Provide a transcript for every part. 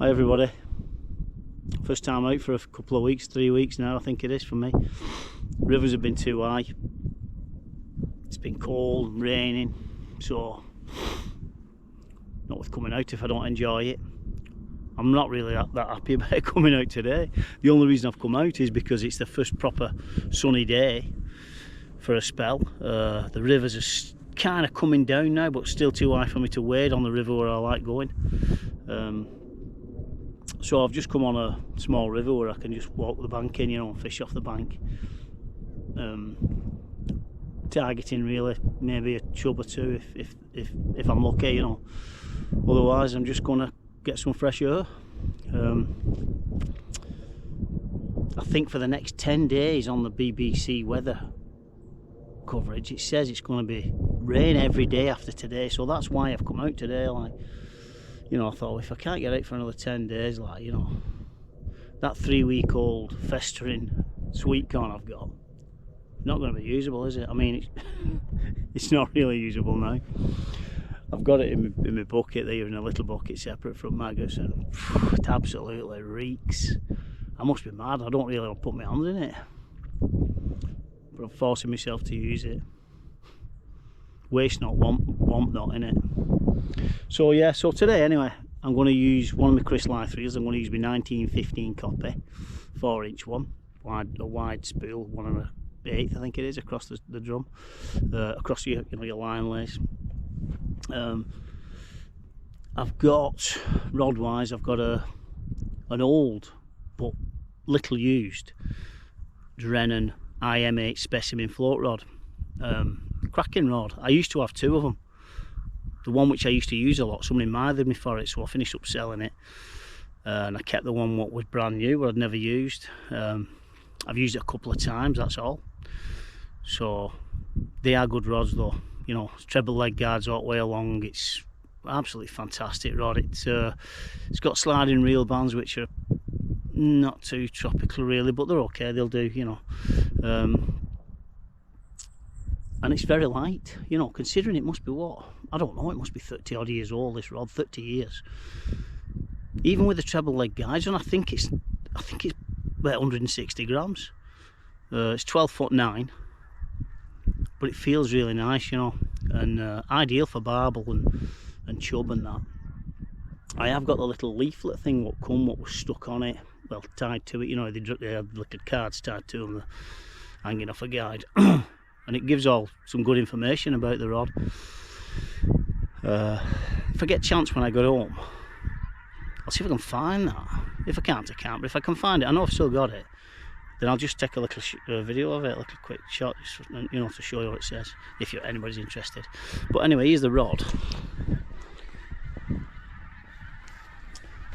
Hi everybody. First time out for a couple of weeks, 3 weeks now I think it is for me. Rivers have been too high. It's been cold and raining, so not worth coming out if I don't enjoy it. I'm not really that happy about coming out today. The only reason I've come out is because it's the first proper sunny day for a spell. The rivers are kind of coming down now, but still too high for me to wade on the river where I like going. So I've just come on a small river where I can just walk the bank in, you know, and fish off the bank. Targeting really maybe a chub or two if I'm lucky, you know. Otherwise I'm just gonna get some fresh air. I think for the next 10 days on the BBC weather coverage it says it's going to be rain every day after today, so that's why I've come out today. Like, you know, I thought if I can't get out for another 10 days, like, you know, that 3-week-old festering sweet corn I've got, not going to be usable, is it? I mean, it's not really usable now. I've got it in my bucket there, in a little bucket separate from maggots, and it absolutely reeks. I must be mad, I don't really want to put my hands in it, but I'm forcing myself to use it. Waste not, want not, in it. So yeah, so today anyway, I'm going to use one of my Lythe reels. I'm going to use my 1915 copy, 4-inch one, a wide spool, 1 1/8 I think it is, across the drum, across your, you know, your line lace. I've got, rod wise, I've got an old but little used Drennan IM8 specimen float rod. Cracking rod. I used to have 2 of them. The one which I used to use a lot, somebody mithered me for it, so I finished up selling it, and I kept the one what was brand new, but I'd never used. I've used it a couple of times, that's all. So they are good rods though, you know. Treble leg guards all the way along. It's absolutely fantastic rod. It's got sliding reel bands which are not too tropical really, but they're okay, they'll do, you know. And it's very light, you know, considering it must be, what, I don't know, it must be 30 odd years old, this rod, 30 years. Even with the treble leg guides on, I think it's about 160 grams. It's 12'9", but it feels really nice, you know, and ideal for barbel and chub and that. I have got the little leaflet thing what was stuck on it, well, tied to it, you know, they had little cards tied to them, hanging off a guide. And it gives all some good information about the rod. If I get a chance when I go home, I'll see if I can find that. If I can't, I can't, but if I can find it, I know I've still got it, then I'll just take a little video of it, a little quick shot, you know, to show you what it says, if anybody's interested. But anyway, here's the rod.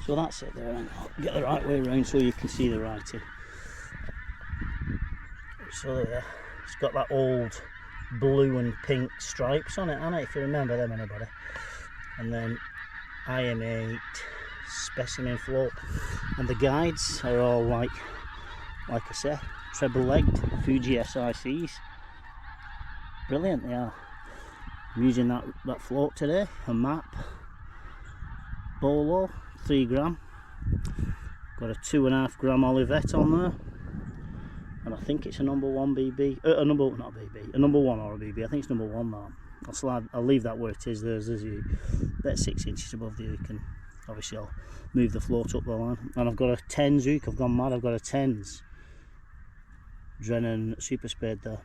So that's it there, and I'll get the right way around so you can see the writing. So there, it's got that old blue and pink stripes on it, hasn't it, if you remember them, anybody. And then IM8 specimen float, and the guides are all like I say, treble legged Fuji SICs. Brilliant they are. I'm using that float today, a map bolo, 3 gram. Got a 2.5 gram Olivet on there, and I think it's a number 1 BB, a number 1 or a BB. I think it's number 1 now. I'll leave that where it is. There's you, that's 6 inches above the hook, and obviously I'll move the float up the line. And I've got a 10s hook. I've gone mad. I've got a 10s Drennan Super Spade there.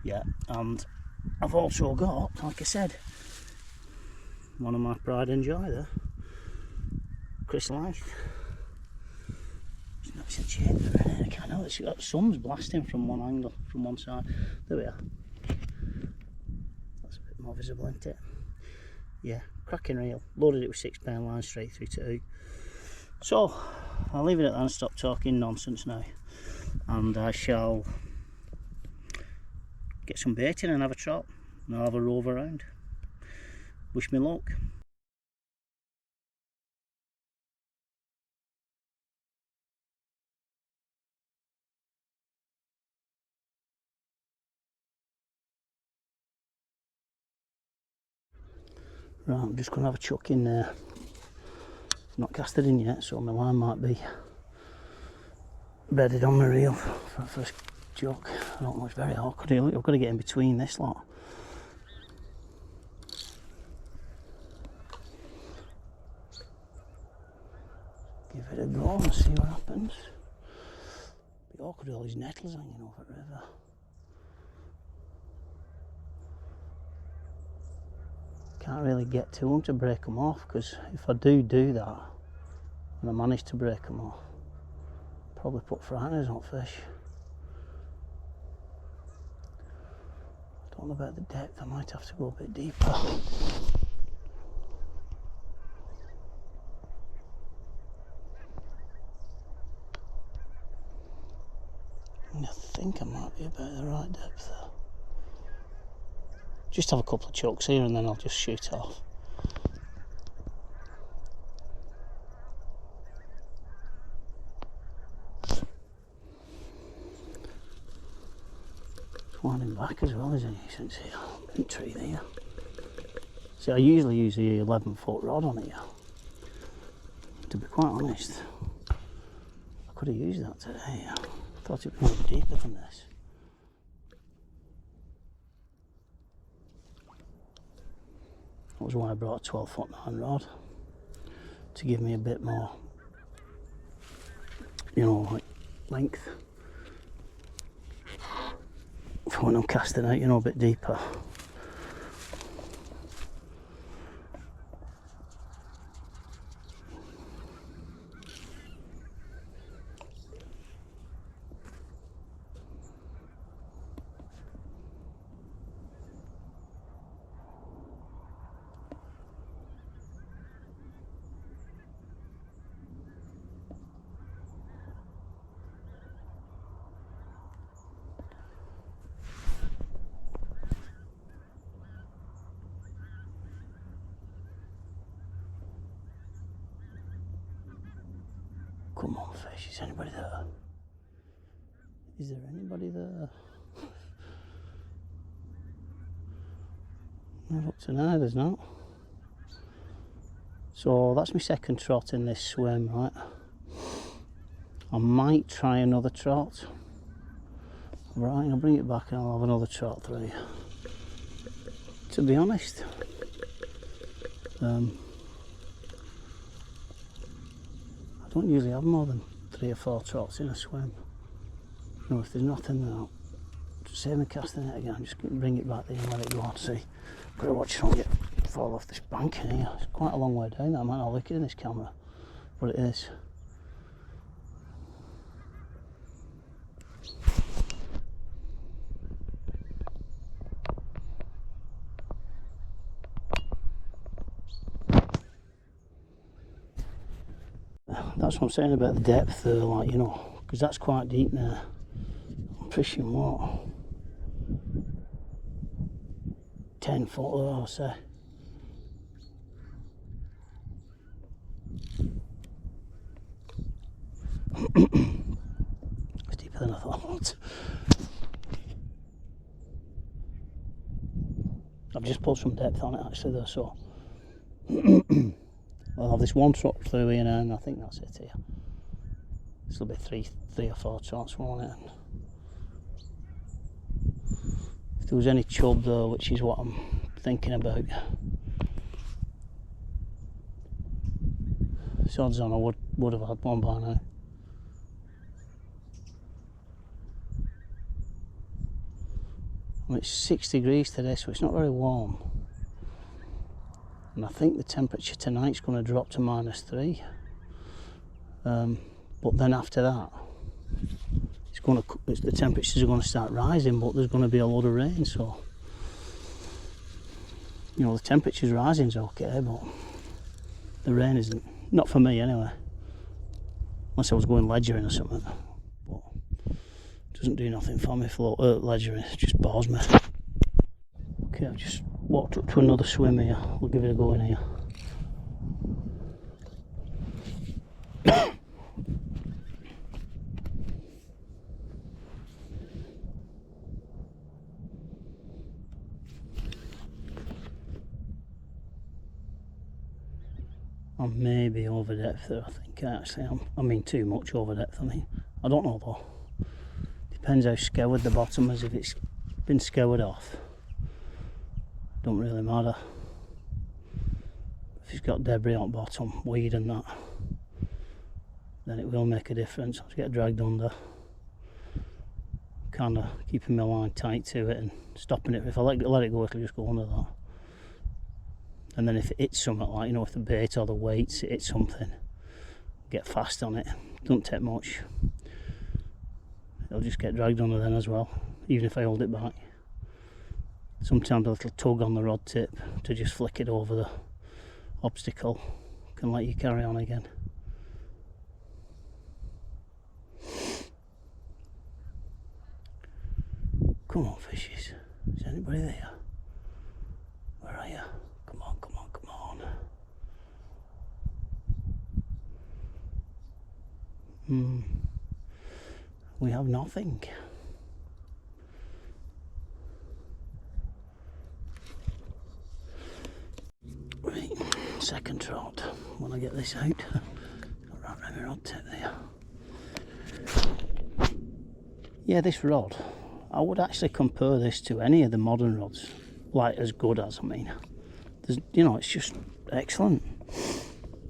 Yeah, and I've also got, like I said, one of my pride and joy there, Lythe. It's not in shape there, I know it's got sun's blasting from one angle, from one side. There we are. That's a bit more visible, isn't it? Yeah, cracking reel. Loaded it with 6-pound line straight through to hook. So I'll leave it at that and stop talking nonsense now, and I shall get some baiting and have a trot, and I'll have a rove around. Wish me luck. Right, I'm just going to have a chuck in there. not casted in yet, so my line might be bedded on my reel for the first joke. I don't know, it's very awkward. I've got to get in between this lot. Give it a go and see what happens. Be awkward with all these nettles hanging over the river. Can't really get to them to break them off, because if I do that and I manage to break them off, probably put frighteners on fish. Don't know about the depth, I might have to go a bit deeper. I think I might be about the right depth there. Just have a couple of chucks here and then I'll just shoot off. It's winding back as well, isn't it? You can see a big tree there. See, I usually use the 11-foot rod on here. To be quite honest, I could have used that today. I thought it would be deeper than this. That was why I brought a 12-foot 9 rod, to give me a bit more, you know, like length for when I'm casting out, you know, a bit deeper. Come on, fish, is anybody there? Is there anybody there? Not up to now, there's not. So that's my second trot in this swim, right? I might try another trot. Right, I'll bring it back and I'll have another trot through. To be honest, I don't usually have more than 3 or 4 trots in a swim. You know, if there's nothing there, I'll just save me casting it again, just bring it back there and let it go and see. I've got to watch it not get fall off this bank in here. It's quite a long way down there. I might not look it in this camera, but it is. That's what I'm saying about the depth there, like, you know, because that's quite deep there. I'm fishing what? 10 foot there, I'll say. It's deeper than I thought. I've just pulled some depth on it actually there, so I'll have this one trot through here now, and I think that's it here. This will be three or 4 trots, won't it? If there was any chub though, which is what I'm thinking about, so odds on I would have had one by now. I mean, it's 6 degrees today, so it's not very warm. And I think the temperature tonight's going to drop to -3. But then after that, the temperatures are going to start rising, but there's going to be a lot of rain, so you know, the temperature's rising's okay, but the rain isn't. Not for me anyway. Unless I was going ledgering or something. But it doesn't do nothing for me for ledgering, it just bores me. Okay, I've just walked up to another swim here. We'll give it a go in here. I'm maybe over depth there, I think. Actually, I mean too much over depth. I mean, I don't know though. Depends how scoured the bottom is. If it's been scoured off, don't really matter. If it's got debris on bottom, weed and that, then it will make a difference. I have to get dragged under, kind of keeping my line tight to it and stopping it. If I let it go, it'll just go under that. And then if it hits something like, you know, if the bait or the weights, it hits something, get fast on it. Don't take much. It'll just get dragged under then as well, even if I hold it back. Sometimes a little tug on the rod tip to just flick it over the obstacle can let you carry on again. Come on, fishes. Is anybody there? Where are you? Come on, come on, come on. We have nothing. Right, second trot. When I get this out, right around my rod tip there. Yeah, this rod, I would actually compare this to any of the modern rods, like as good as, I mean. There's, you know, it's just excellent.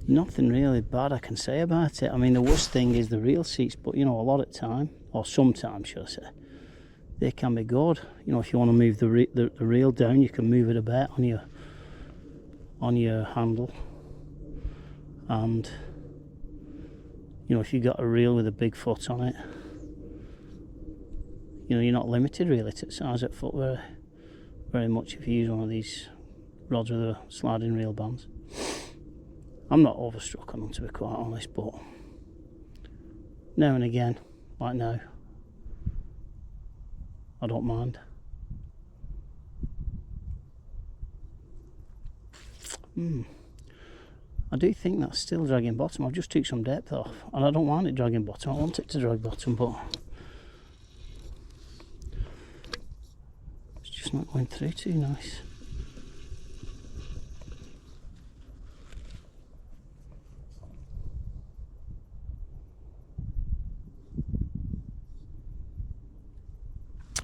Nothing really bad I can say about it. I mean, the worst thing is the reel seats, but you know, a lot of time, or sometimes should I say, they can be good. You know, if you want to move the reel down, you can move it a bit on your handle. And you know, if you got a reel with a big foot on it, you know, you're not limited really to the size of foot very much if you use one of these rods with a sliding reel bands. I'm not overstruck on them, to be quite honest, but now and again, like now, I don't mind. I do think that's still dragging bottom. I've just took some depth off, and I don't want it dragging bottom. I want it to drag bottom, but it's just not going through too nice.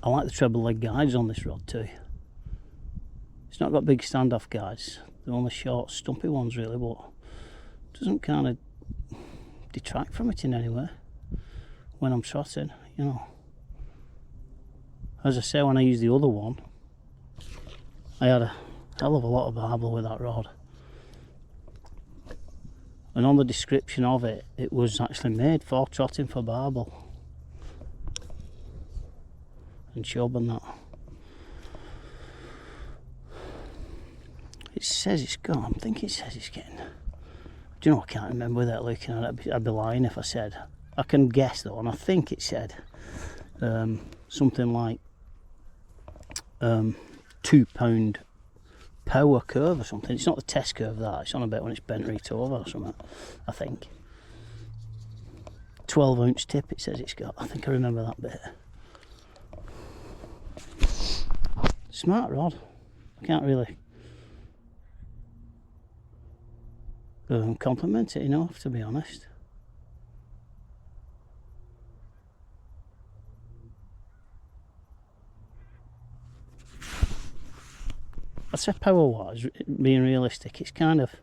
I like the treble leg guides on this rod too. It's not got big standoff guides. They're only short, stumpy ones really, but it doesn't kind of detract from it in any way when I'm trotting, you know. As I say, when I used the other one, I had a hell of a lot of barbel with that rod. And on the description of it, it was actually made for trotting for barbel and chub and that. It says it's gone. I think it says it's getting... Do you know, I can't remember without looking at it. I'd be lying if I said. I can guess though, and I think it said something like 2 pound power curve or something. It's not the test curve that, it's on a bit when it's bent right over or something, I think. 12 ounce tip it says it's got. I think I remember that bit. Smart rod. I can't really compliment it enough, to be honest. I'd say power wise, being realistic, it's kind of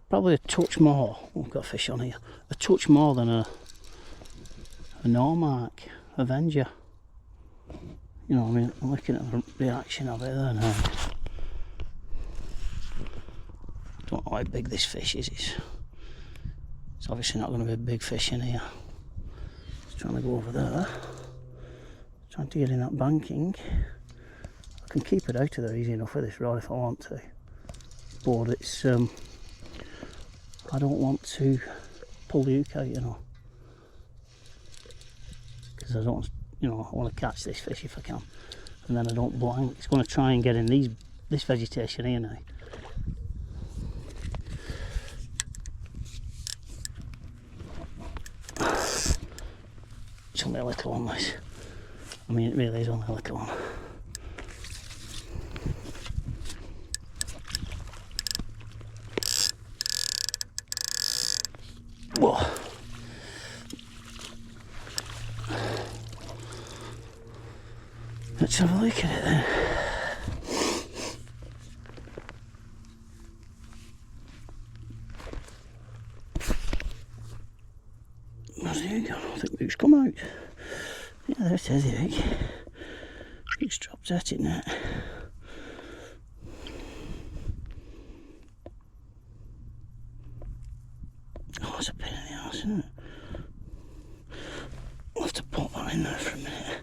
probably a touch more. Oh, I've got a fish on here. A touch more than a Normark Avenger. You know, I mean, I'm looking at the reaction of it there now. Don't know how big this fish is. It's obviously not going to be a big fish in here. Just trying to go over there. Trying to get in that banking. I can keep it out of there easy enough with this rod if I want to. But it's, I don't want to pull the hook out, you know. Because I don't, you know, I want to catch this fish if I can. And then I don't blank. It's going to try and get in this vegetation here now. It's only a little one, this. I mean, it really is only a little one. Whoa. Let's have a look at it then. Where's the egg gone? I think Luke's come out. Yeah, there it is, the egg. Luke's dropped at it now. Oh, it's a pain in the arse, isn't it? I'll have to pop that in there for a minute.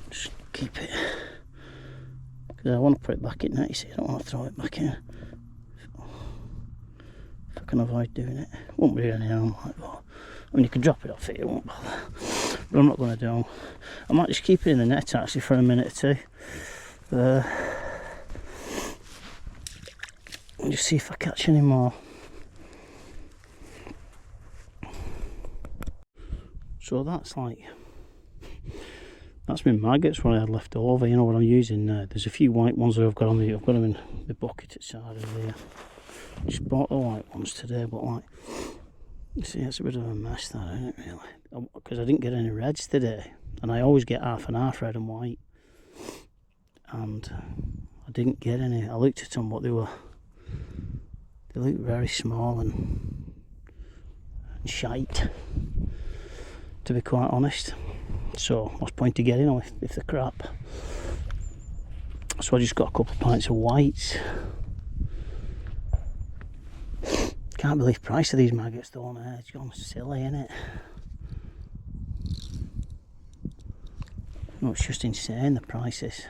Just keep it. Because I want to put it back in there, you see. I don't want to throw it back in. If I can avoid doing it. Won't be any harm like that. I mean, you can drop it off here, it won't bother. But I'm not going to do it. I might just keep it in the net actually for a minute or two. And just see if I catch any more. So that's my maggots what I had left over, you know what I'm using there. There's a few white ones that I've got them in the bucket outside of there. Just bought the white ones today, but like, you see, it's a bit of a mess that, isn't it, really? Because I didn't get any reds today, and I always get half and half red and white, and I didn't get any. I looked at them, but they looked very small and shite, to be quite honest. So what's the point of getting them if they're crap? So I just got a couple of pints of whites. Can't believe the price of these maggots though, man. It's gone silly, innit? No, it's just insane, the prices.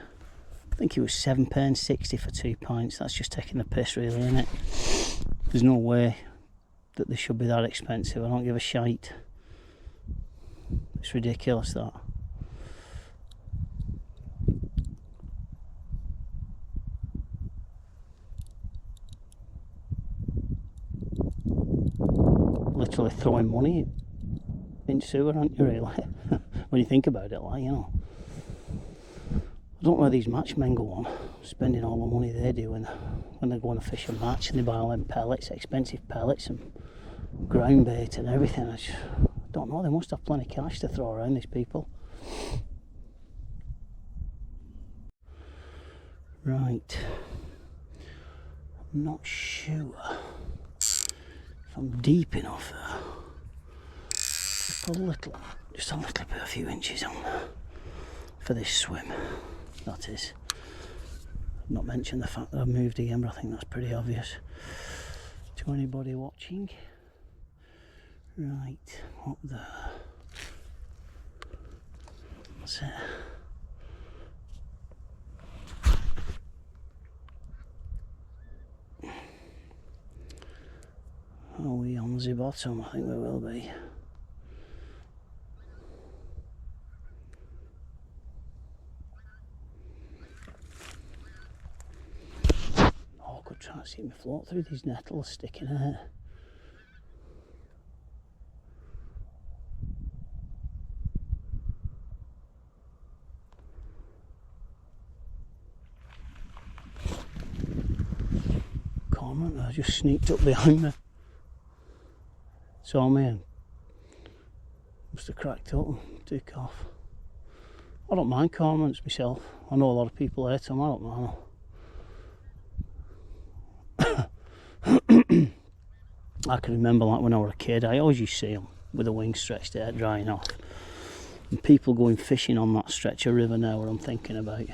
I think it was £7.60 for 2 pints. That's just taking the piss, really, innit? There's no way that they should be that expensive. I don't give a shite. It's ridiculous, that. Literally throwing money in sewer, aren't you, really? When you think about it, like, you know. I don't know where these matchmen go on, spending all the money they do when they go on a fish and match and they buy all them pellets, expensive pellets and ground bait and everything. I don't know, they must have plenty of cash to throw around, these people. Right. I'm not sure if I'm deep enough there. Just a little bit, a few inches on there for this swim. That is. I've not mentioned the fact that I've moved again, but I think that's pretty obvious to anybody watching. Right, up there. That's it. Are we on the bottom? I think we will be. Oh, I could try to see me float through these nettles sticking out. Cormorant, I just sneaked up behind me. Saw me and must have cracked up and took off. I don't mind cormorants myself. I know a lot of people hate them, I don't mind. I can remember, like, when I was a kid, I always used to see them with the wings stretched out, drying off. And people going fishing on that stretch of river now, what I'm thinking about.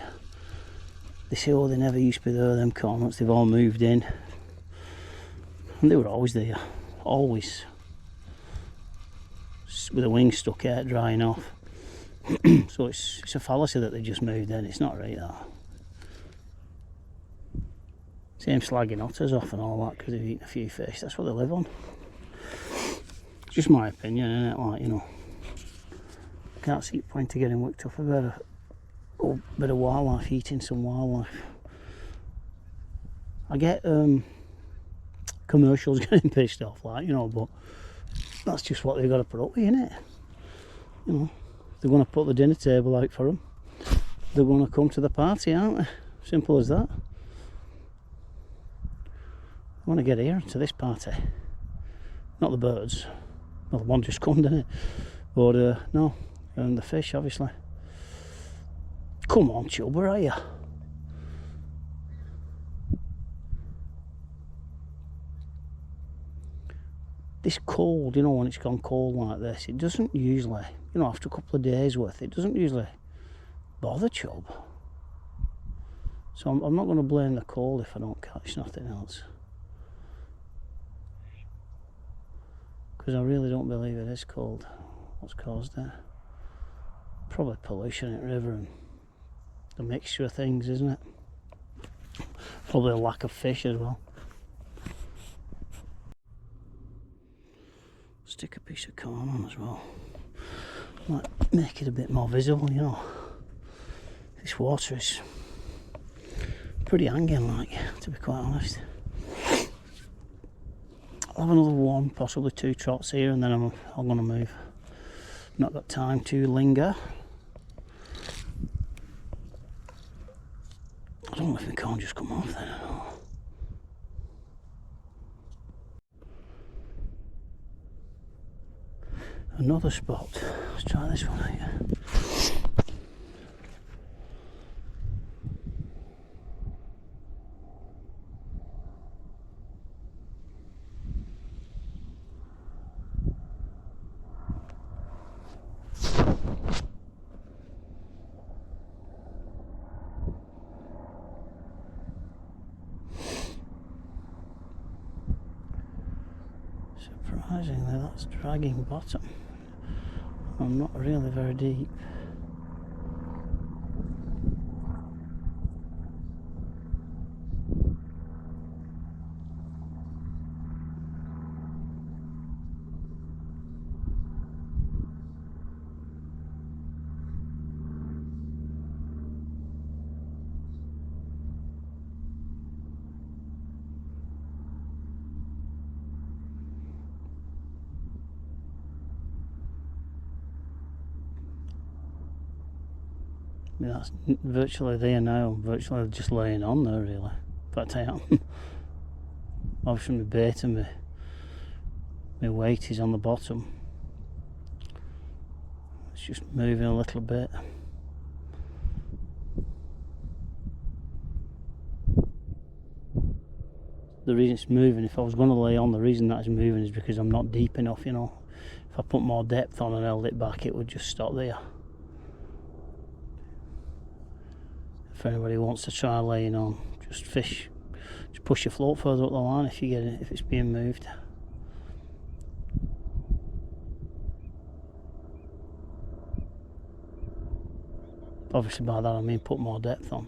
They say, oh, they never used to be there, them cormorants, they've all moved in. And they were always there, always. With the wings stuck out, drying off. So it's a fallacy that they just moved in. It's not right, that. Same slagging otters off and all that because they've eaten a few fish. That's what they live on. It's just my opinion, isn't it? Like, you know, can't see the point of getting worked up about a bit of wildlife, eating some wildlife. I get commercials getting pissed off, like, you know, but that's just what they've got to put up with, innit? You know, if they're going to put the dinner table out for them, they're going to come to the party, aren't they? Simple as that. I want to get here to this party. Not the birds, Well, one just come, didn't it? But no, and the fish, obviously. Come on, Chub, where are you? This cold, you know, when it's gone cold like this, it doesn't usually, you know, after a couple of days worth, it doesn't usually bother Chub. So I'm not going to blame the cold if I don't catch nothing else. Because I really don't believe it is cold. What's caused it? Probably pollution in the river and the mixture of things, isn't it? Probably a lack of fish as well. Stick a piece of corn on as well. Might make it a bit more visible, you know. This water is pretty hanging, like, to be quite honest. I'll have another one, possibly 2 trots here, and then I'm going to move. Not got time to linger. I don't know if my corn just come off then or not. Another spot. Let's try this one here. Surprisingly, that's dragging bottom. I'm not really very deep. I mean, that's virtually there now. I'm virtually just laying on there, really. In fact, I am. Obviously, my bait and my weight is on the bottom. It's just moving a little bit. The reason it's moving, if I was going to lay on, the reason that it's moving is because I'm not deep enough, you know. If I put more depth on and held it back, it would just stop there. If anybody wants to try laying on, just fish, just push your float further up the line if you get it, if it's being moved. Obviously by that I mean put more depth on.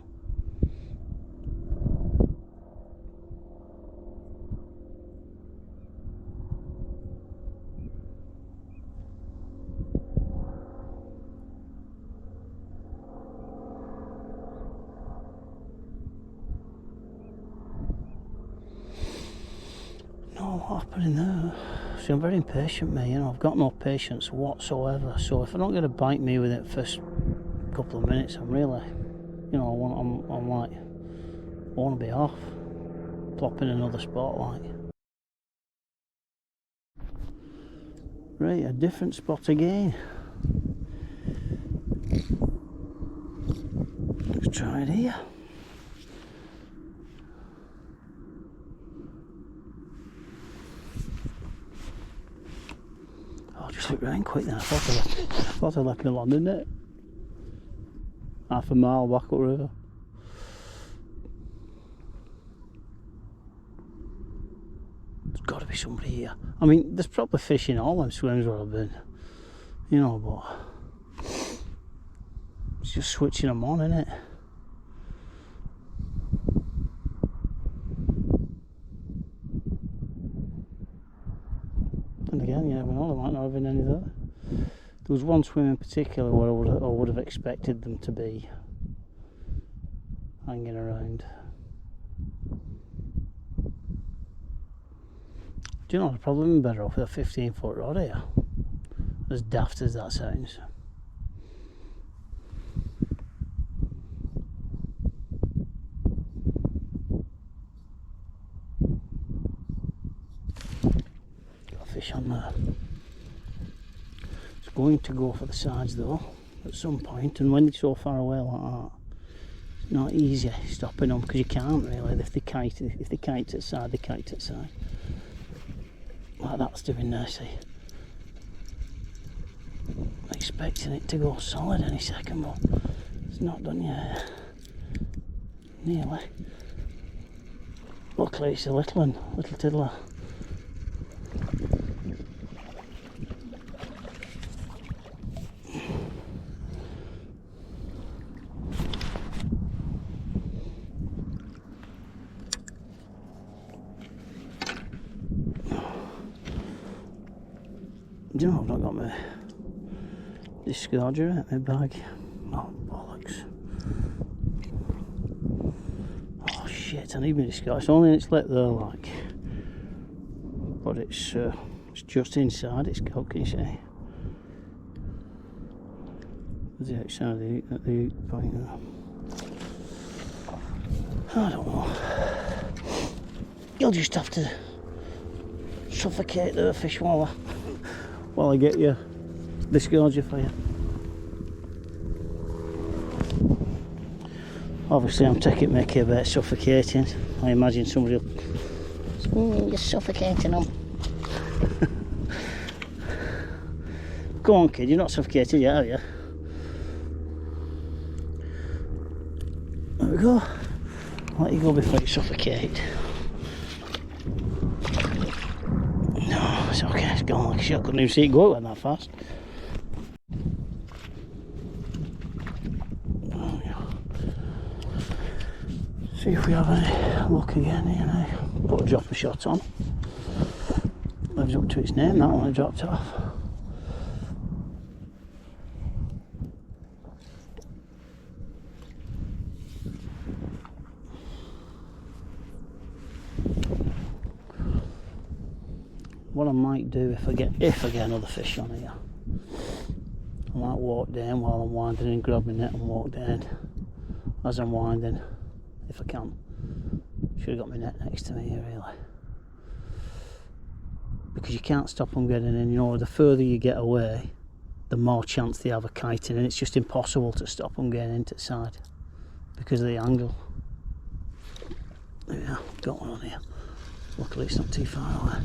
What's happening there? See, I'm very impatient, me, you know, I've got no patience whatsoever, so if I don't get a bite me within the first couple of minutes, I'm really, you know, I'm like, I want to be off, plop in another spot, like. Right, a different spot again. Let's try it here. Just looked round quick then. I thought I left me land, didn't it? Half a mile back up the river. There's got to be somebody here. I mean, there's probably fish in all them swims where I've been, you know, but it's just switching them on, isn't it? And again, you never know, there might not have been any there. There was one swim in particular where I would have expected them to be hanging around. Do you know, I'd probably been better off with a 15-foot rod here, as daft as that sounds. Got a fish on there. going to go for the sides though at some point, and when they're so far away like that, it's not easy stopping them, because you can't really. If they kite to the side, they kite to the side. Like that's doing there, see. Expecting it to go solid any second, but it's not done yet. Nearly. Luckily it's a little one, little tiddler. Do you know I've not got my discarger at my bag? Oh bollocks. Oh shit, I need my discarger. It's only in its lip though, like. But it's just inside its coat, can you see? The outside of the point there. I don't know. You'll just have to suffocate the fish while I get your discarger for you. Obviously I'm taking Mickey about suffocating. I imagine somebody will... you're suffocating them. Go on kid, you're not suffocated yet, are you? There we go. I'll let you go before you suffocate. No, it's okay, it's gone like a shot. Couldn't even see it go, it went that fast. See if we have any luck again here now. Put a dropper shot on. Lives up to its name, that one I dropped off. What I might do if I get another fish on here, I might walk down while I'm winding and grab my net and walk down as I'm winding, if I can. Should have got my net next to me here really, because you can't stop them getting in. You know, the further you get away, the more chance they have of kiting, and it's just impossible to stop them getting into the side because of the angle. Yeah, got one on here. Luckily it's not too far away.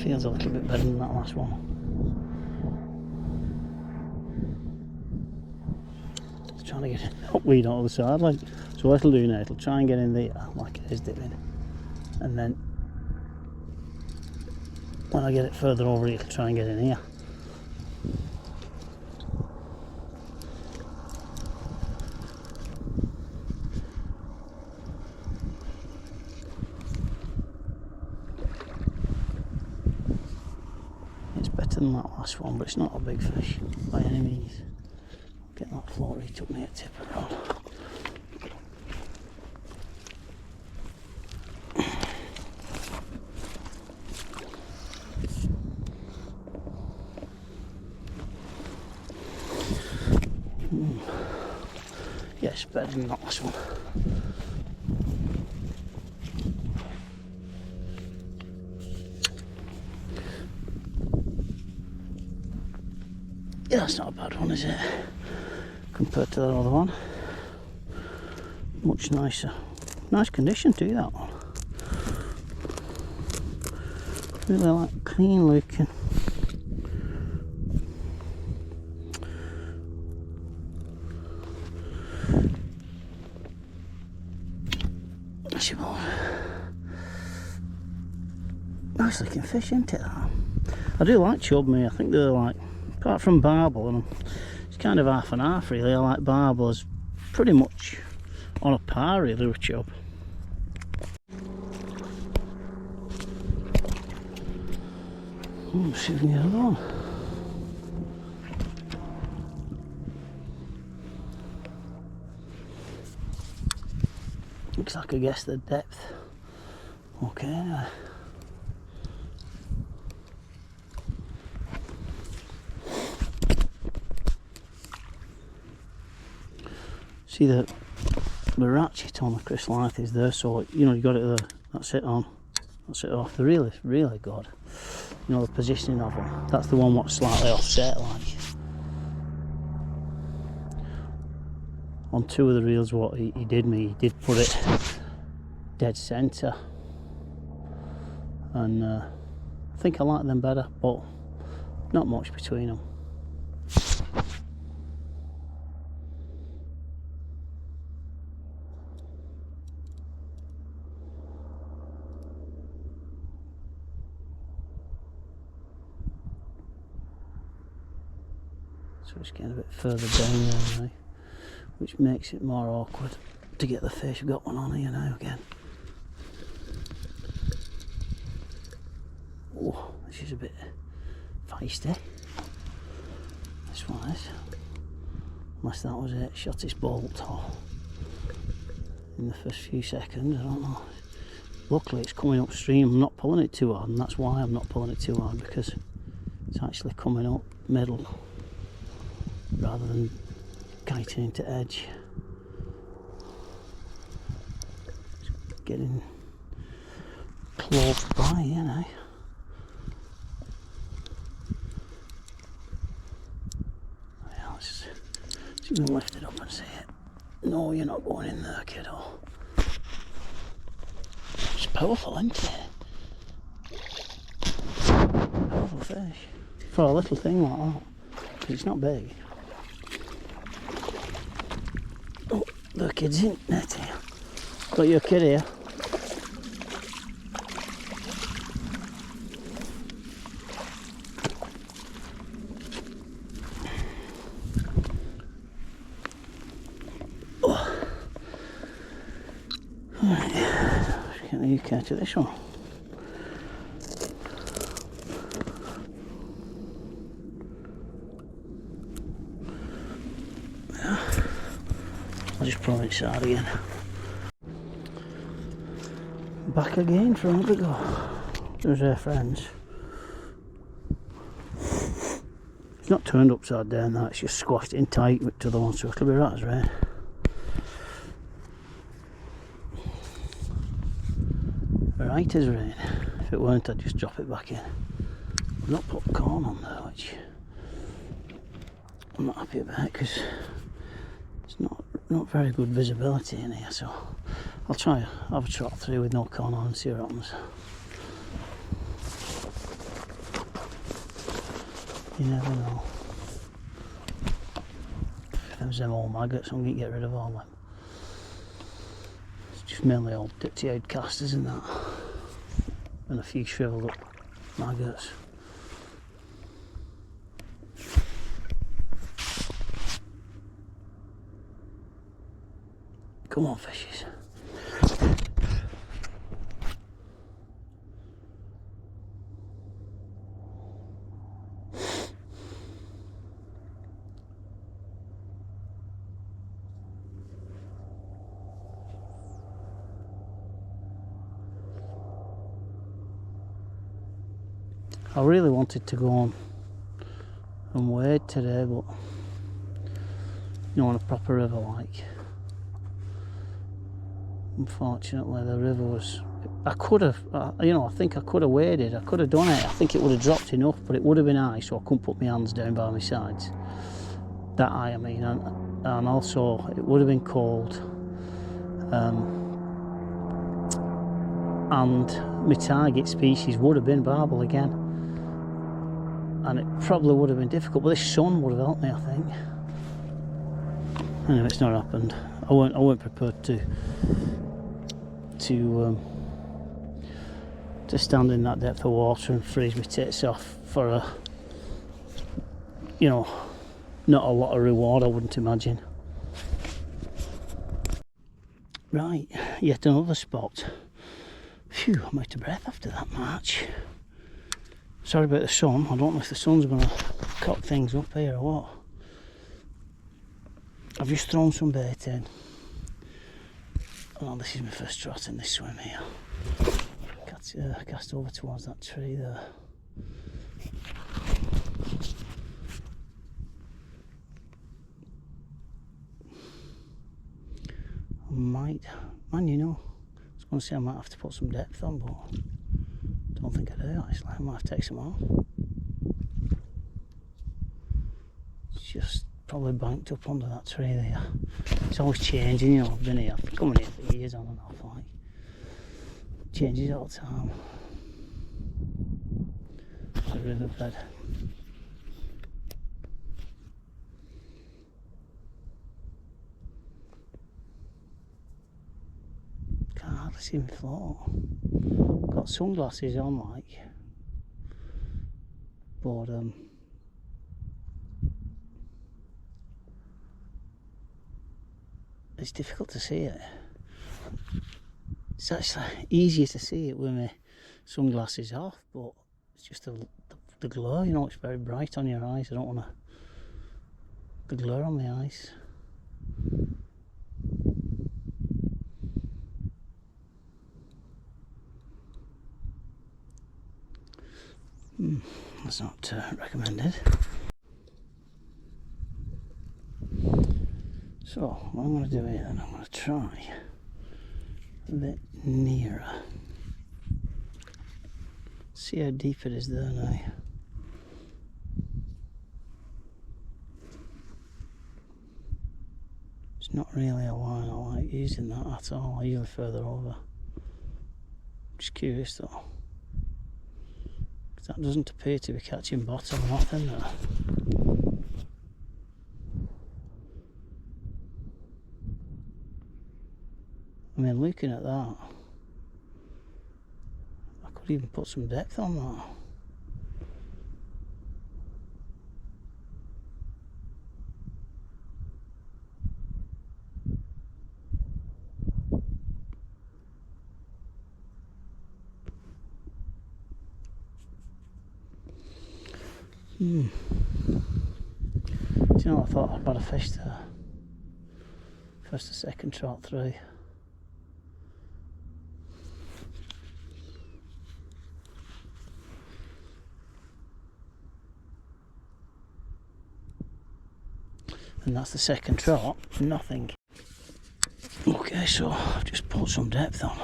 Feels a little bit better than that last one. It's trying to get upweed on the other side, like, so what it'll do now, it'll try and get in there like it is dipping, and then when I get it further over it'll try and get in here. Than that last one, but it's not a big fish by any means. Get that floater, he took me a tipper on. Yes, better than that last one. Yeah, that's not a bad one, is it? Compared to that other one. Much nicer. Nice condition too, that one. Really like clean looking. Nice looking fish, isn't it? That? I do like chub, me. I think they're like, apart from barbel, and it's kind of half and half really. I like barbel as pretty much on a par really with chub. See if we can get another one. Looks like I guessed the depth. Okay. See the ratchet on the Lythe is there, so you know you got it there. That's it on. That's it off. They're really, really good. You know, the positioning of them. That's the one what's slightly offset, like. On two of the reels, what he did put it dead centre. And I think I like them better, but not much between them. So it's getting a bit further down there now, which makes it more awkward to get the fish. I've got one on here now again. Oh, this is a bit feisty. This one is. Unless that was it, shot its bolt or in the first few seconds, I don't know. Luckily it's coming upstream, I'm not pulling it too hard, and that's why I'm not pulling it too hard, because it's actually coming up middle rather than kiting into edge. It's getting close by, you know. Yeah, let's see if we can lift it up and see it. No, you're not going in there, kiddo. It's powerful, isn't it? Powerful fish. For a little thing like that. It's not big. Oh, the kid's in net here. Got your kid here. Oh. Right. Can you catch this one? I'll just pull it inside again. Back again from a bit ago. There's our friends. It's not turned upside down, that, it's just squashed in tight with the other one, so it'll be right as rain. Right as rain. If it weren't, I'd just drop it back in. I've not put corn on there, which I'm not happy about, because it's not very good visibility in here, so I'll try have a trot through with no corn on and see what happens. You never know. There's them old maggots, I'm going to get rid of all them. It's just mainly old dirty-eyed casters and that, and a few shriveled up maggots. Come on, fishes. I really wanted to go on and wade today, but you know, on a proper river like. Unfortunately, the river was. I could have, you know, I think I could have waded. I could have done it. I think it would have dropped enough, but it would have been high, so I couldn't put my hands down by my sides. That high, I mean, and also it would have been cold. And my target species would have been barbel again, and it probably would have been difficult. But this sun would have helped me, I think. Anyway, it's not happened. I weren't prepared to stand in that depth of water and freeze my tits off for a, you know, not a lot of reward, I wouldn't imagine. Right, yet another spot. Phew, I'm out of breath after that march. Sorry about the sun. I don't know if the sun's going to cock things up here or what. I've just thrown some bait in. Oh, this is my first trot in this swim here. Cast over towards that tree there. I might, man, you know, I was going to say I might have to put some depth on, but Don't think I do actually, I might have to take some off. It's just probably banked up under that tree there. It's always changing, you know. I've been here, I've come here for years on and off, like. Changes all the time. The riverbed. Can't hardly see me float. Got sunglasses on, like, but it's difficult to see it. It's actually easier to see it with my sunglasses off, but it's just the glare, you know. It's very bright on your eyes. I don't want the glare on my eyes. That's not recommended. So what I'm going to do here then, I'm going to try a bit nearer. See how deep it is there now. It's not really a line I like using that at all. I usually further over. Just curious though. That doesn't appear to be catching bottom, nothing there. I mean, looking at that, I could even put some depth on that. Do you know, I thought I'd had a fish there. First or second trot through. And that's the second trot, nothing. Okay, so I've just put some depth on.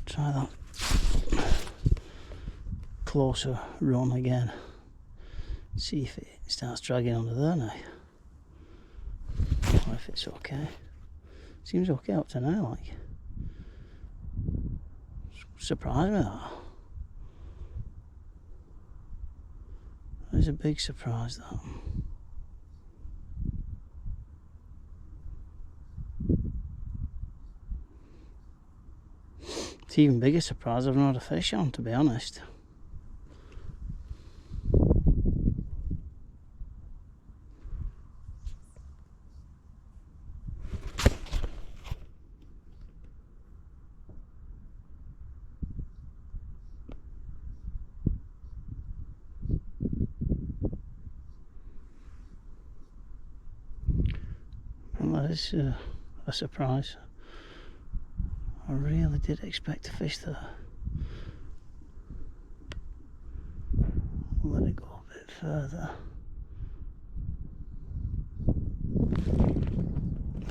Try that closer run again. See if it starts dragging under there now. Or if it's okay. Seems okay up to now, like. Surprised me that. That is a big surprise, that. It's even bigger surprise I've not had a fish on, to be honest. And that is a surprise. I really did expect a fish there. I'll let it go a bit further.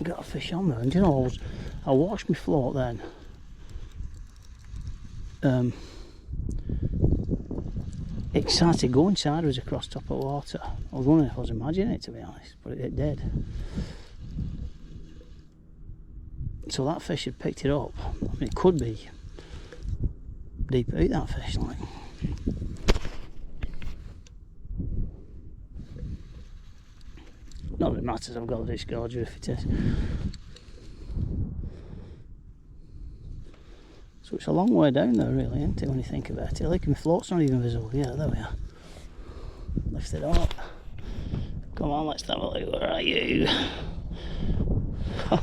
Got a fish on there, and you know, I watched me float then. It started going sideways across top of water. I was wondering if I was imagining it, to be honest, but it did. So that fish had picked it up. I mean, it could be deep out, that fish, like. Not that it matters, I've got to disgorge it if it is. So it's a long way down there, really, isn't it, when you think about it? Like, my float's not even visible. Yeah, there we are. Lift it up. Come on, let's have a look. Where are you?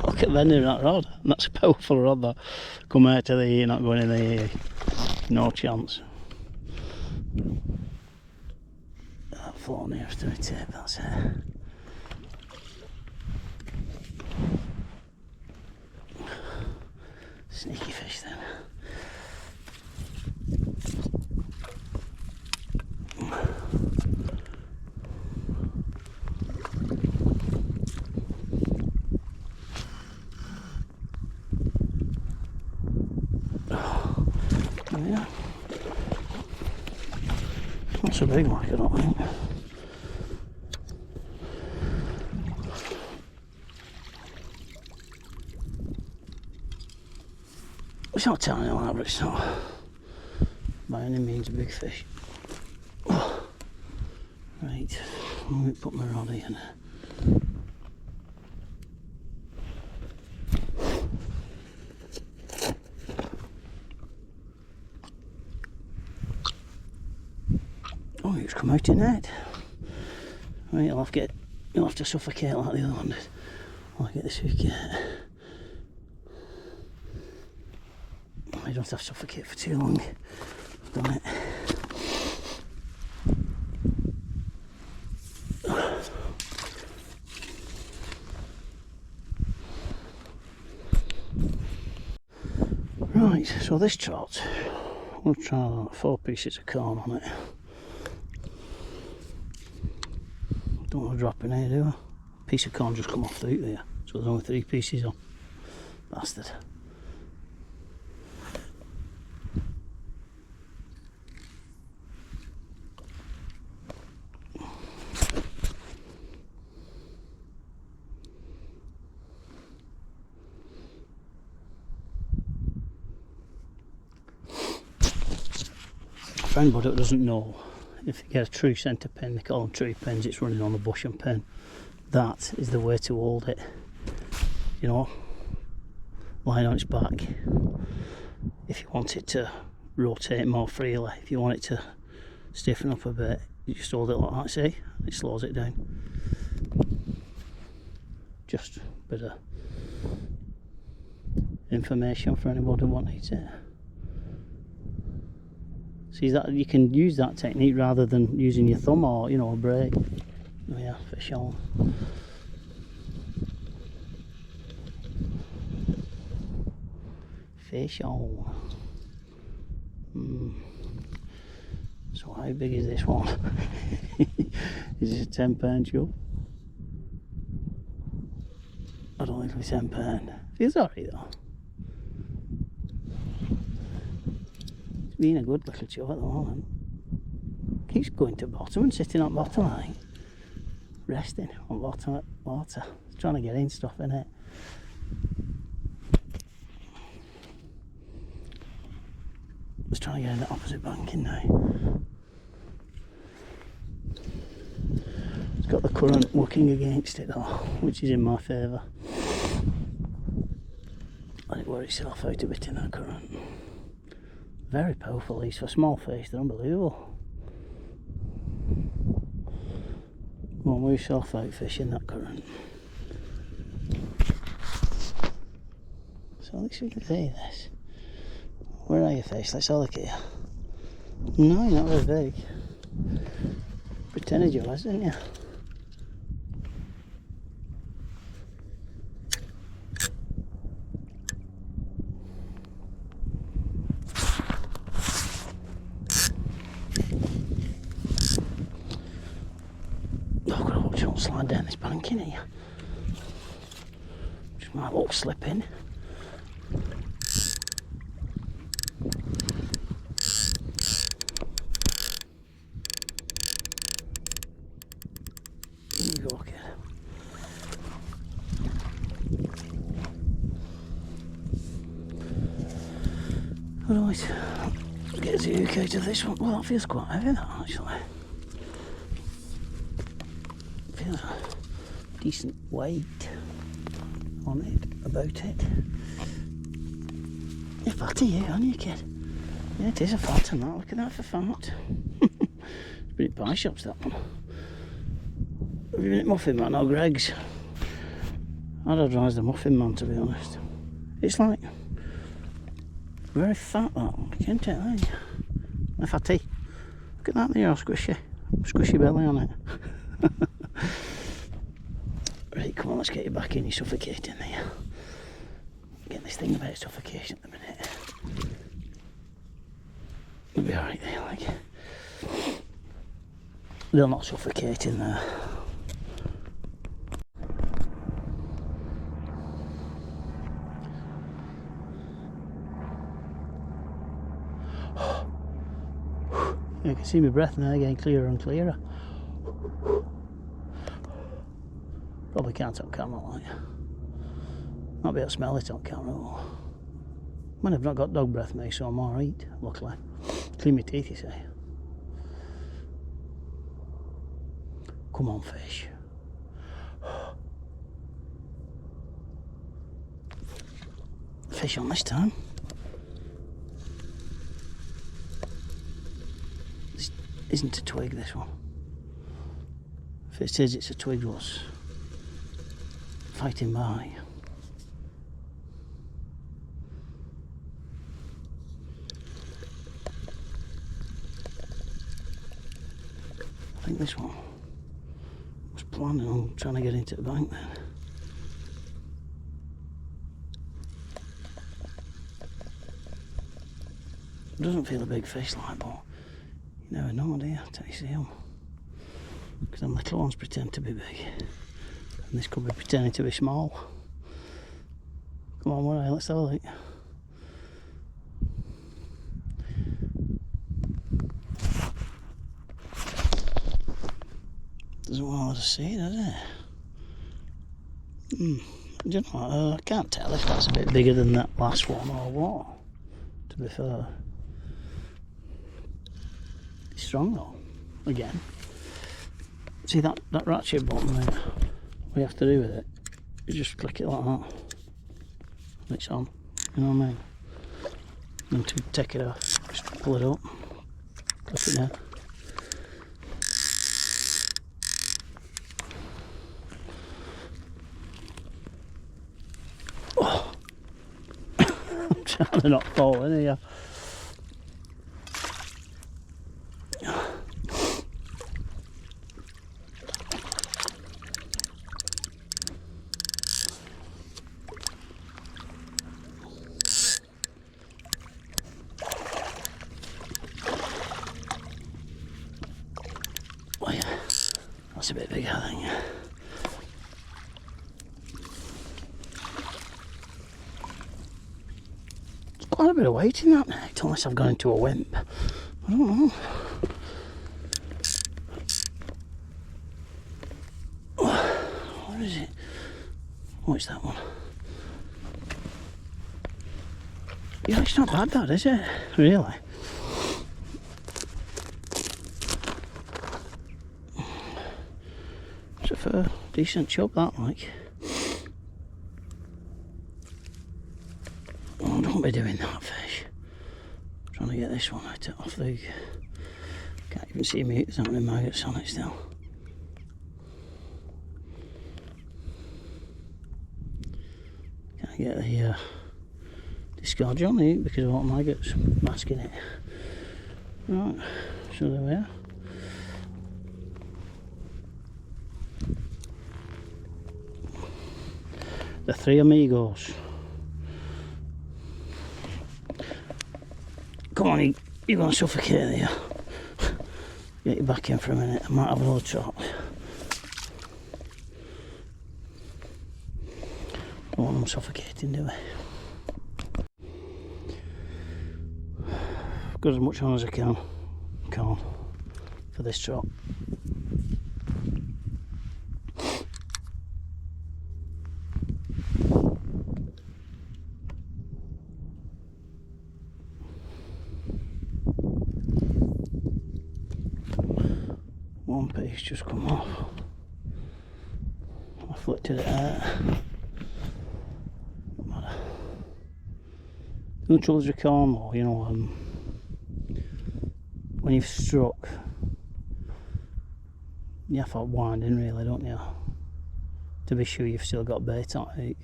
Look at bending that rod. That's a powerful rod, that. Come out to the ear, not going in the ear. No chance. That float nearest to my tip, that's it. Sneaky fish then. Not so big like I don't think. It's not tiny like, but it's not by any means a big fish. Oh. Right, let me put my rod in. Oh, it's come out in net. Right, you'll have to suffocate like the other one did. I'll get this hook out. I don't have to suffocate for too long. I've done it. Right, so this trot, we'll try 4 pieces of corn on it. Don't want to drop in here, do I? A piece of corn just come off the hook there, so there's only 3 pieces on. Bastard. For anybody that doesn't know, if you get a true Centrepin, they call them tree pins, it's running on the bush and pin. That is the way to hold it. You know, lying on its back. If you want it to rotate more freely, if you want it to stiffen up a bit, you just hold it like that, see? It slows it down. Just a bit of information for anybody who wants it. See that you can use that technique rather than using your thumb or, you know, a brake. Oh yeah, fish on. Fish on. So how big is this one? Is this a 10-pound chub? I don't think it's 10-pound. Feels alright though. Being a good little chub at the moment. Keeps going to bottom and sitting on bottom, I think. Resting on bottom at water. It's trying to get in stuff in it. It's trying to get in the opposite banking now. It's got the current working against it though, which is in my favour. Let it wear itself out a bit in that current. Very powerful these for small fish, they're unbelievable. Won't wear yourself out fishing that current. So at least we can see this. Where are your fish? Let's have a look at you. No, you're not very big. Pretended you was, didn't you? Slide down this bank in here. Just might walk slip in. There you go, kid. Alright, let's get the hook out of this one. Well, that feels quite heavy, that actually. Feels a decent weight on it, about it. You're fatty, yeah, aren't you, kid? Yeah, it is a fat and that. Look at that for fat. It's been at pie shops, that one. Have you been at Muffin Man or Greg's? I'd advise the Muffin Man, to be honest. It's like very fat, that one. You can't tell, that. A fatty. Look at that there, squishy belly on it. Right, come on, let's get you back in. You're suffocating there. Get this thing about suffocation at the minute. You'll be alright there, like. They'll not suffocate in there. You can see my breath now getting clearer and clearer. Probably can't on camera, like. Might be able to smell it on camera. I mean, I've not got dog breath, mate, so I'm alright, luckily. Clean my teeth, you see. Come on, fish. Fish on this time. This isn't a twig, this one. If it says it's a twig, what's fighting by. I think this one was planning on trying to get into the bank then. It doesn't feel a big fish like, but you never know, do you, until you see them. Because them little ones pretend to be big. And this could be pretending to be small. Come on, Warren, let's have a look. Doesn't want to see it, does it? Do you know what? I can't tell if that's a bit bigger than that last one or what, to be fair. It's strong though, again. See that ratchet button there? What you have to do with it, you just click it like that. And it's on, you know what I mean? And to take it off, just pull it up, click it down. I'm trying to not fall in here. Oh yeah, that's a bit bigger, I think. Quite a bit of weight in that net, unless I've gone into a wimp. I don't know. Where is it? Oh, it's that one. Yeah, it's not bad that, is it? Really? It's a fair, decent chub that, like. Oh, don't be doing that, fish. I'm trying to get this one out off the... Can't even see me, there's not many maggots on it still. Can't get the discard on it because of all the maggots masking it. Right, so there we are. The three amigos. Come on, you're going to suffocate there. Get you back in for a minute, I might have another trot. Don't want them suffocating, do we? I've got as much on as I can for this trot. One piece just come off. I flicked it out. The trouble is with cornwall, you know, when you've struck, you have to wind in really, don't you? To be sure you've still got bait on it.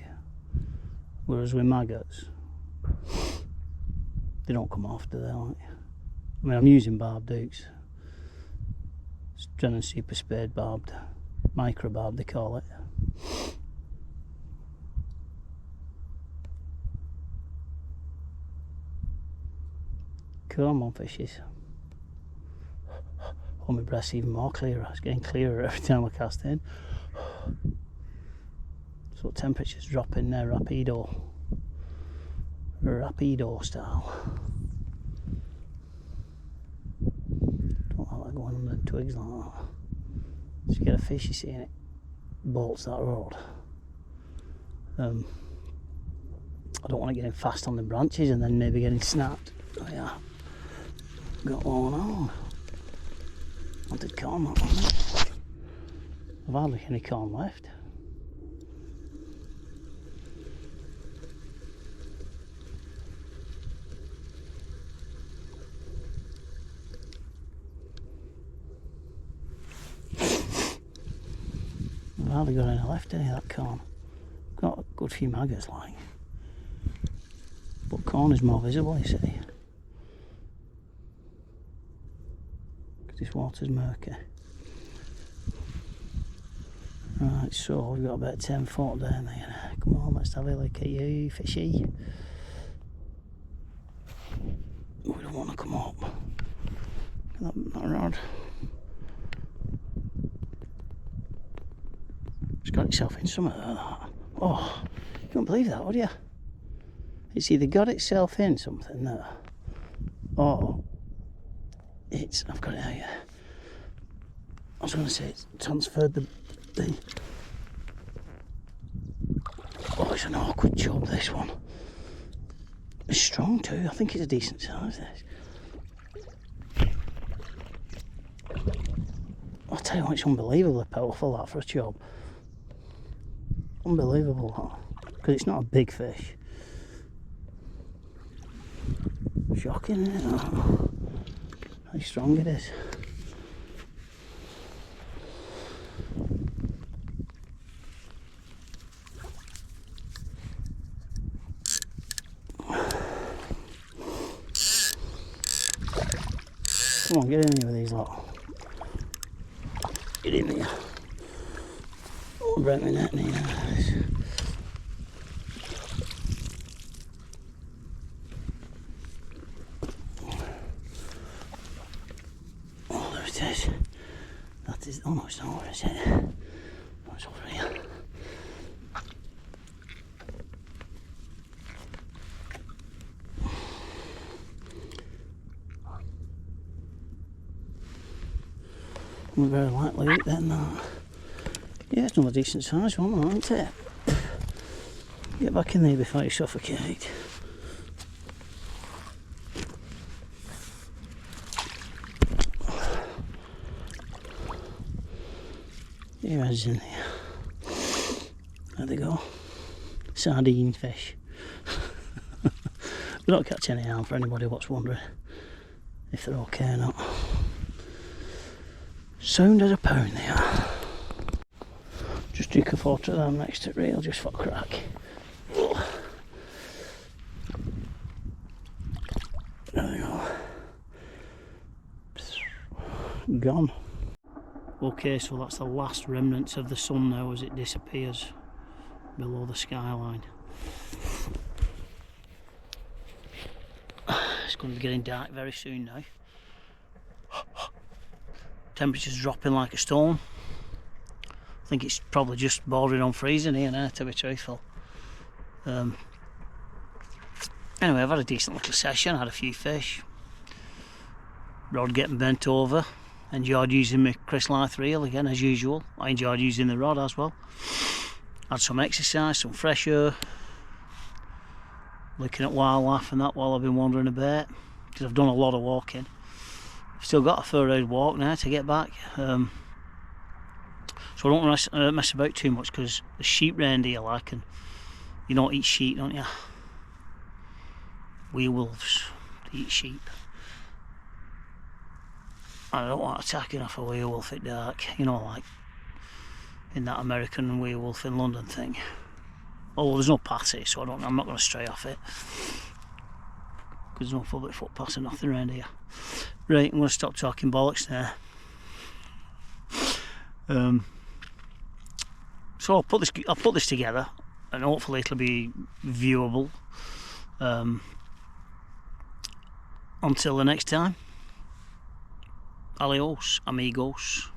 Whereas with maggots, they don't come off, do they? Like? I mean, I'm using barbed hooks. Drennan super spade barbed, micro barb they call it. Come on, fishes. Oh, my breath's even more clearer. It's getting clearer every time I cast in. So temperature's dropping there, rapido style. twigs like that. Just get a fish, you see, and it bolts that road. I don't want to get him fast on the branches and then maybe getting snapped. Oh yeah, got one on. Wanted corn, that one. I've hardly any corn left. I've hardly got any left, any of that corn. Got a good few maggots, like. But corn is more visible, you see. Because this water's murky. Right, so we've got about 10 foot down there. Come on, let's have a look at you, fishy. We don't want to come up. That rod. It's got itself in something like that. Oh, you couldn't believe that, would you? It's either got itself in something there, or it's, I've got it out here. I was going to say it's transferred the oh, it's an awkward chub, this one. It's strong too, I think it's a decent size, this. I'll tell you what, it's unbelievably powerful, that, for a chub. Unbelievable, that. Because it's not a big fish. Shocking, isn't it? Oh, how strong it is. Come on, get in here with these lot. Get in there. I'll break my net in here. Oh, there it is. That is. Oh no, it's not. Where is it? Oh, it's over here. We're very likely eat then that. Yeah, it's another decent size one, isn't it? Get back in there before you suffocate. Your head's in there. There they go. Sardine fish. We don't catch any harm for anybody what's wondering if they're okay or not. Sound as a pound they are. Just drink a photo of them next to the reel just for crack. There we go. Gone. Okay, so that's the last remnants of the sun now as it disappears below the skyline. It's going to be getting dark very soon now. Temperature's dropping like a stone. I think it's probably just bordering on freezing here now, to be truthful. Anyway, I've had a decent little session, had a few fish. Rod getting bent over. Enjoyed using my Lythe reel again as usual. I enjoyed using the rod as well. Had some exercise, some fresh air. Looking at wildlife and that while I've been wandering about. Because I've done a lot of walking. Still got a 4-hour walk now to get back. So I don't mess about too much because the sheep round here, like, and you don't eat sheep, don't you? Werewolves eat sheep. I don't want attacking off a werewolf at dark, you know, like in that American Werewolf in London thing. Oh, there's no path here, so I'm not going to stray off it. Because there's no public footpaths and nothing around here. Right, I'm going to stop talking bollocks now. So I'll put this together, and hopefully it'll be viewable. Until the next time. Adios, amigos.